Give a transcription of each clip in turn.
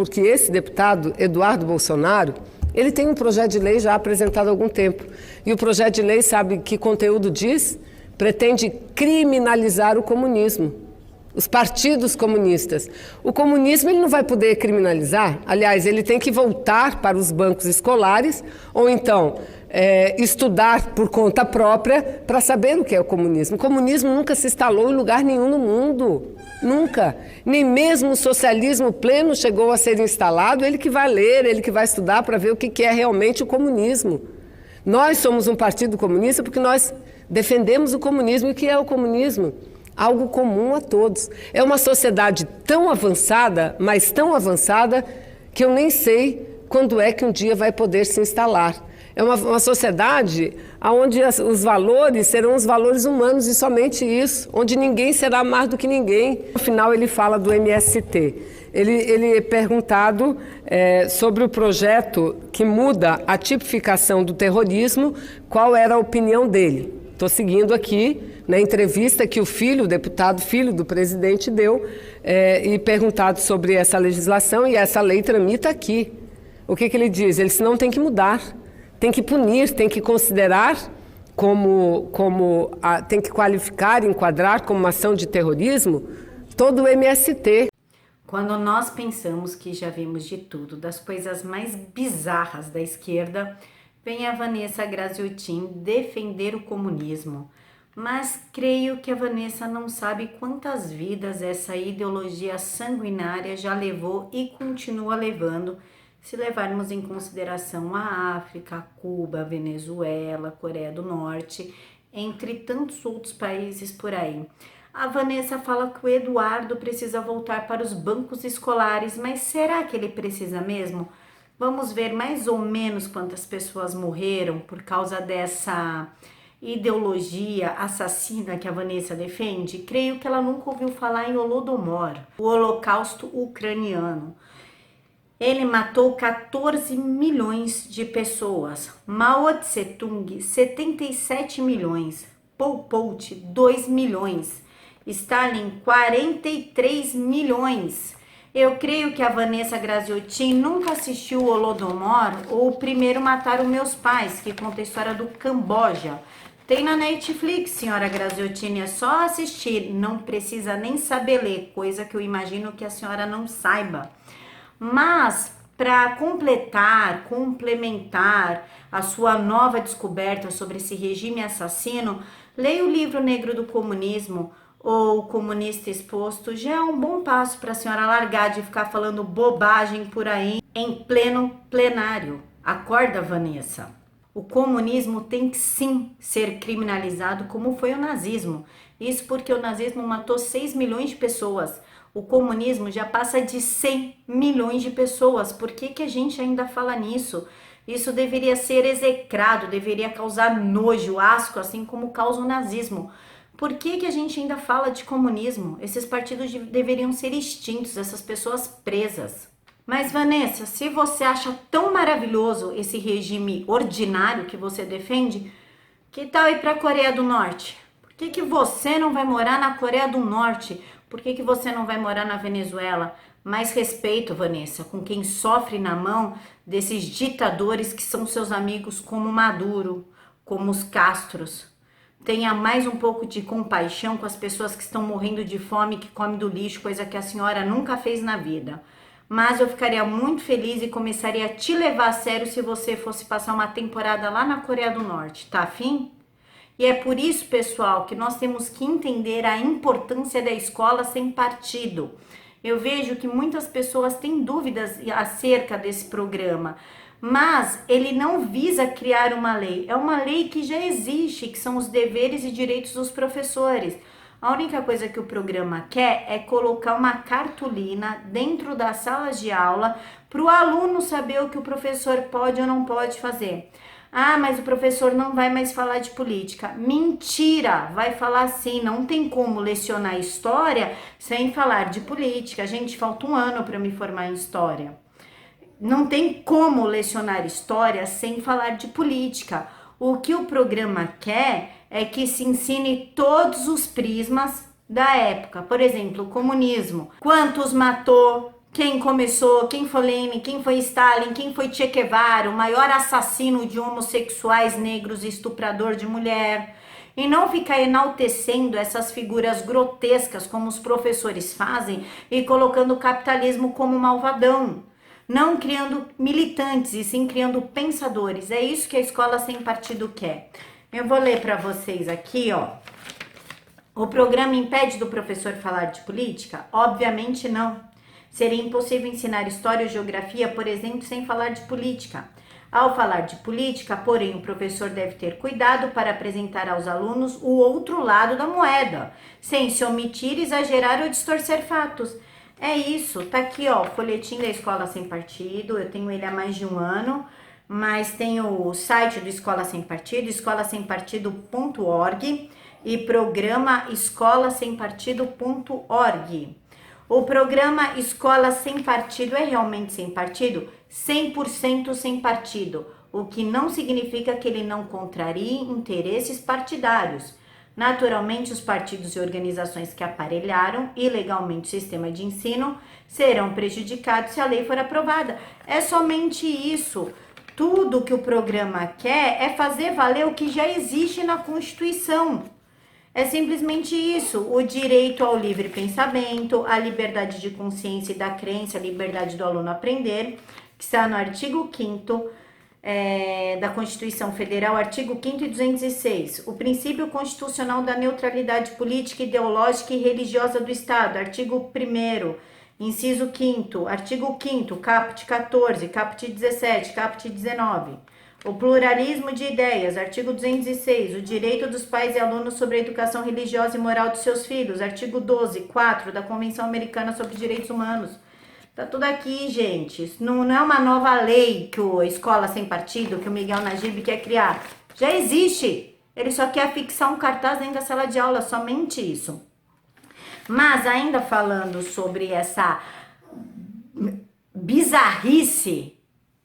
Porque esse deputado, Eduardo Bolsonaro, ele tem um projeto de lei já apresentado há algum tempo. E o projeto de lei, sabe que conteúdo diz? Pretende criminalizar o comunismo, os partidos comunistas. O comunismo ele não vai poder criminalizar, aliás, ele tem que voltar para os bancos escolares ou então estudar por conta própria para saber o que é o comunismo. O comunismo nunca se instalou em lugar nenhum no mundo, nunca. Nem mesmo o socialismo pleno chegou a ser instalado, ele que vai ler, ele que vai estudar para ver o que é realmente o comunismo. Nós somos um partido comunista porque nós defendemos o comunismo. E o que é o comunismo? Algo comum a todos. É uma sociedade tão avançada, mas tão avançada, que eu nem sei quando é que um dia vai poder se instalar. É uma sociedade onde os valores serão os valores humanos e somente isso, onde ninguém será mais do que ninguém. No final ele fala do MST. Ele é perguntado sobre o projeto que muda a tipificação do terrorismo, qual era a opinião dele. Estou seguindo aqui na entrevista que o deputado filho do presidente deu, e perguntado sobre essa legislação, e essa lei tramita aqui. O que ele diz? Ele disse, não tem que mudar, tem que punir, tem que considerar tem que qualificar, enquadrar como uma ação de terrorismo todo o MST. Quando nós pensamos que já vimos de tudo, das coisas mais bizarras da esquerda, vem a Vanessa Graziotin defender o comunismo. Mas creio que a Vanessa não sabe quantas vidas essa ideologia sanguinária já levou e continua levando, se levarmos em consideração a África, Cuba, Venezuela, Coreia do Norte, entre tantos outros países por aí. A Vanessa fala que o Eduardo precisa voltar para os bancos escolares, mas será que ele precisa mesmo? Vamos ver mais ou menos quantas pessoas morreram por causa dessa ideologia assassina que a Vanessa defende. Creio que ela nunca ouviu falar em Holodomor, o Holocausto ucraniano. Ele matou 14 milhões de pessoas. Mao Tse-tung, 77 milhões. Pol Pot, 2 milhões. Stalin, 43 milhões. Eu creio que a Vanessa Graziotin nunca assistiu o Holodomor ou o Primeiro Mataram Meus Pais, que conta a história do Camboja. Tem na Netflix, senhora Graziotin, é só assistir, não precisa nem saber ler, coisa que eu imagino que a senhora não saiba. Mas, para complementar a sua nova descoberta sobre esse regime assassino, leia o livro Negro do Comunismo, ou Comunista Exposto. Já é um bom passo para a senhora largar de ficar falando bobagem por aí em pleno plenário. Acorda, Vanessa. O comunismo tem que sim ser criminalizado, como foi o nazismo. Isso porque o nazismo matou 6 milhões de pessoas. O comunismo já passa de 100 milhões de pessoas. Por que a gente ainda fala nisso? Isso deveria ser execrado, deveria causar nojo, asco, assim como causa o nazismo. Por que a gente ainda fala de comunismo? Esses partidos deveriam ser extintos, essas pessoas presas. Mas Vanessa, se você acha tão maravilhoso esse regime ordinário que você defende, que tal ir para a Coreia do Norte? Por que você não vai morar na Coreia do Norte? Por que você não vai morar na Venezuela? Mais respeito, Vanessa, com quem sofre na mão desses ditadores que são seus amigos, como Maduro, como os Castros. Tenha mais um pouco de compaixão com as pessoas que estão morrendo de fome, que comem do lixo, coisa que a senhora nunca fez na vida. Mas eu ficaria muito feliz e começaria a te levar a sério se você fosse passar uma temporada lá na Coreia do Norte. Tá afim? E é por isso, pessoal, que nós temos que entender a importância da escola sem partido. Eu vejo que muitas pessoas têm dúvidas acerca desse programa, mas ele não visa criar uma lei. É uma lei que já existe, que são os deveres e direitos dos professores. A única coisa que o programa quer é colocar uma cartolina dentro das salas de aula para o aluno saber o que o professor pode ou não pode fazer. Ah, mas o professor não vai mais falar de política. Mentira! Vai falar sim, não tem como lecionar história sem falar de política. Gente, falta um ano para me formar em história. Não tem como lecionar história sem falar de política. O que o programa quer é que se ensine todos os prismas da época. Por exemplo, o comunismo. Quantos matou? quem começou, quem foi Lenin, quem foi Stalin, quem foi Che Guevara, o maior assassino de homossexuais, negros e estuprador de mulher. E não ficar enaltecendo essas figuras grotescas como os professores fazem e colocando o capitalismo como malvadão. Não criando militantes e sim criando pensadores. É isso que a escola sem partido quer. Eu vou ler para vocês aqui, ó. O programa impede do professor falar de política? Obviamente não. Seria impossível ensinar história ou geografia, por exemplo, sem falar de política. Ao falar de política, porém, o professor deve ter cuidado para apresentar aos alunos o outro lado da moeda, sem se omitir, exagerar ou distorcer fatos. É isso, tá aqui, ó, o folhetim da Escola Sem Partido, eu tenho ele há mais de um ano, mas tem o site do Escola Sem Partido, escolasempartido.org e programa escolasempartido.org. O programa Escola Sem Partido é realmente sem partido? 100% sem partido, o que não significa que ele não contrarie interesses partidários. Naturalmente, os partidos e organizações que aparelharam ilegalmente o sistema de ensino serão prejudicados se a lei for aprovada. É somente isso. Tudo que o programa quer é fazer valer o que já existe na Constituição. É simplesmente isso, o direito ao livre pensamento, a liberdade de consciência e da crença, a liberdade do aluno aprender, que está no artigo 5º da Constituição Federal, artigo 5º e 206. O princípio constitucional da neutralidade política, ideológica e religiosa do Estado, artigo 1º, inciso 5º, artigo 5º, caput 14, caput 17, caput 19. O pluralismo de ideias, artigo 206, o direito dos pais e alunos sobre a educação religiosa e moral dos seus filhos, artigo 12, 4 da Convenção Americana sobre os Direitos Humanos. Tá tudo aqui, gente. Isso não é uma nova lei que a Escola Sem Partido, que o Miguel Najib quer criar. Já existe. Ele só quer fixar um cartaz dentro da sala de aula, somente isso. Mas ainda falando sobre essa bizarrice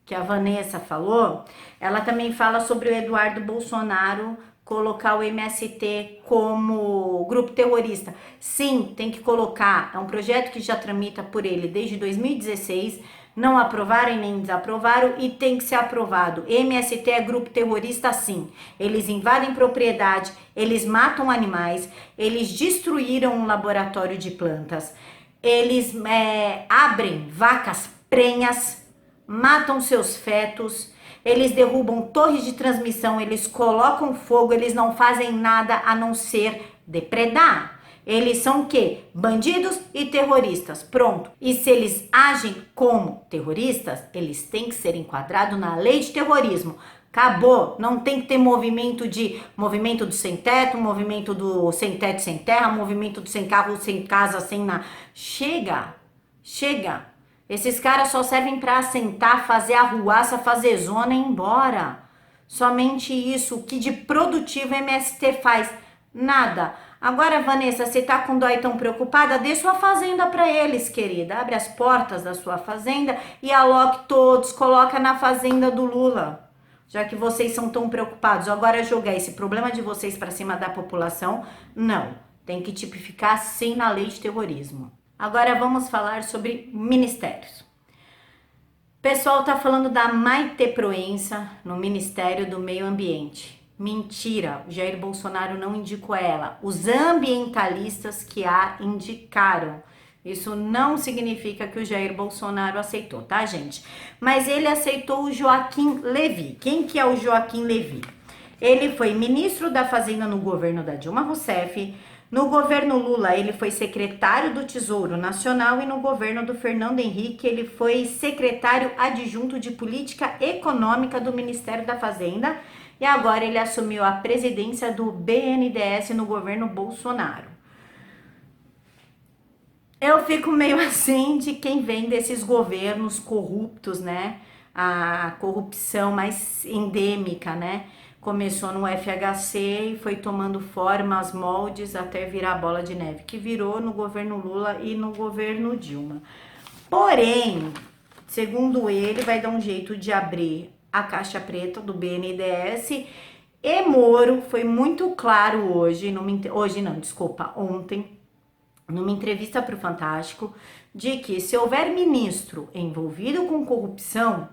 que a Vanessa falou, ela também fala sobre o Eduardo Bolsonaro colocar o MST como grupo terrorista. Sim, tem que colocar. É um projeto que já tramita por ele desde 2016. Não aprovaram e nem desaprovaram e tem que ser aprovado. MST é grupo terrorista, sim. Eles invadem propriedade, eles matam animais, eles destruíram um laboratório de plantas, eles abrem vacas prenhas, matam seus fetos, eles derrubam torres de transmissão, eles colocam fogo, eles não fazem nada a não ser depredar. Eles são o quê? Bandidos e terroristas, pronto. E se eles agem como terroristas, eles têm que ser enquadrados na lei de terrorismo. Acabou, não tem que ter movimento do sem teto, movimento do sem teto sem terra, movimento do sem carro, sem casa, sem nada. Chega. Esses caras só servem para assentar, fazer arruaça, fazer zona e ir embora. Somente isso. O que de produtivo o MST faz? Nada. Agora, Vanessa, você tá com dó e tão preocupada? Dê sua fazenda para eles, querida. Abre as portas da sua fazenda e aloque todos. Coloca na fazenda do Lula. Já que vocês são tão preocupados. Agora, jogar esse problema de vocês para cima da população? Não. Tem que tipificar sim na lei de terrorismo. Agora vamos falar sobre ministérios. O pessoal tá falando da Maite Proença no Ministério do Meio Ambiente. Mentira, o Jair Bolsonaro não indicou ela. Os ambientalistas que a indicaram. Isso não significa que o Jair Bolsonaro aceitou, tá, gente? Mas ele aceitou o Joaquim Levy. Quem que é o Joaquim Levy? Ele foi ministro da Fazenda no governo da Dilma Rousseff. No governo Lula, ele foi secretário do Tesouro Nacional e no governo do Fernando Henrique, ele foi secretário adjunto de Política Econômica do Ministério da Fazenda e agora ele assumiu a presidência do BNDES no governo Bolsonaro. Eu fico meio assim de quem vem desses governos corruptos, né? A corrupção mais endêmica, né? Começou no FHC e foi tomando formas, moldes, até virar bola de neve, que virou no governo Lula e no governo Dilma. Porém, segundo ele, vai dar um jeito de abrir a caixa preta do BNDES e Moro foi muito claro ontem, numa entrevista para o Fantástico, de que se houver ministro envolvido com corrupção,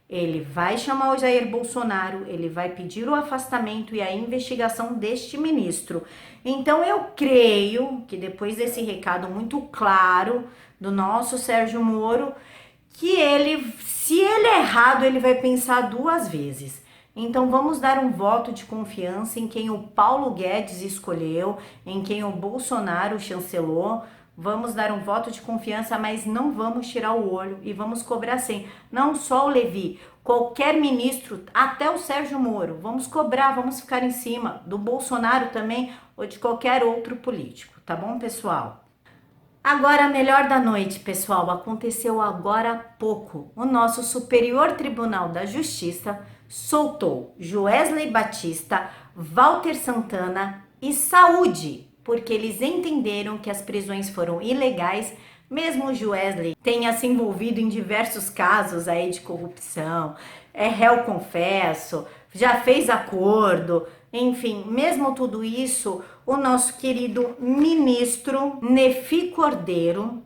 ele vai chamar o Jair Bolsonaro, ele vai pedir o afastamento e a investigação deste ministro. Então eu creio que depois desse recado muito claro do nosso Sérgio Moro, que ele, se ele é errado, ele vai pensar duas vezes. Então vamos dar um voto de confiança em quem o Paulo Guedes escolheu, em quem o Bolsonaro chancelou. Vamos dar um voto de confiança, mas não vamos tirar o olho e vamos cobrar sim. Não só o Levi, qualquer ministro, até o Sérgio Moro. Vamos cobrar, vamos ficar em cima do Bolsonaro também ou de qualquer outro político, tá bom, pessoal? Agora, a melhor da noite, pessoal, aconteceu agora há pouco. O nosso Superior Tribunal da Justiça soltou Joesley Batista, Walter Santana e Saúde, porque eles entenderam que as prisões foram ilegais, mesmo o Joesley tenha se envolvido em diversos casos aí de corrupção, é réu confesso, já fez acordo, enfim, mesmo tudo isso, o nosso querido ministro Nefi Cordeiro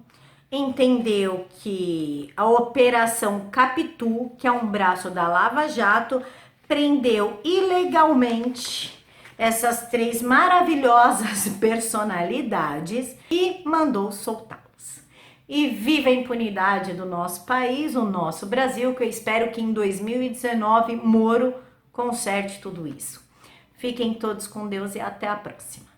entendeu que a Operação Capitu, que é um braço da Lava Jato, prendeu ilegalmente essas três maravilhosas personalidades e mandou soltá-las. E viva a impunidade do nosso país, o nosso Brasil, que eu espero que em 2019 Moro conserte tudo isso. Fiquem todos com Deus e até a próxima.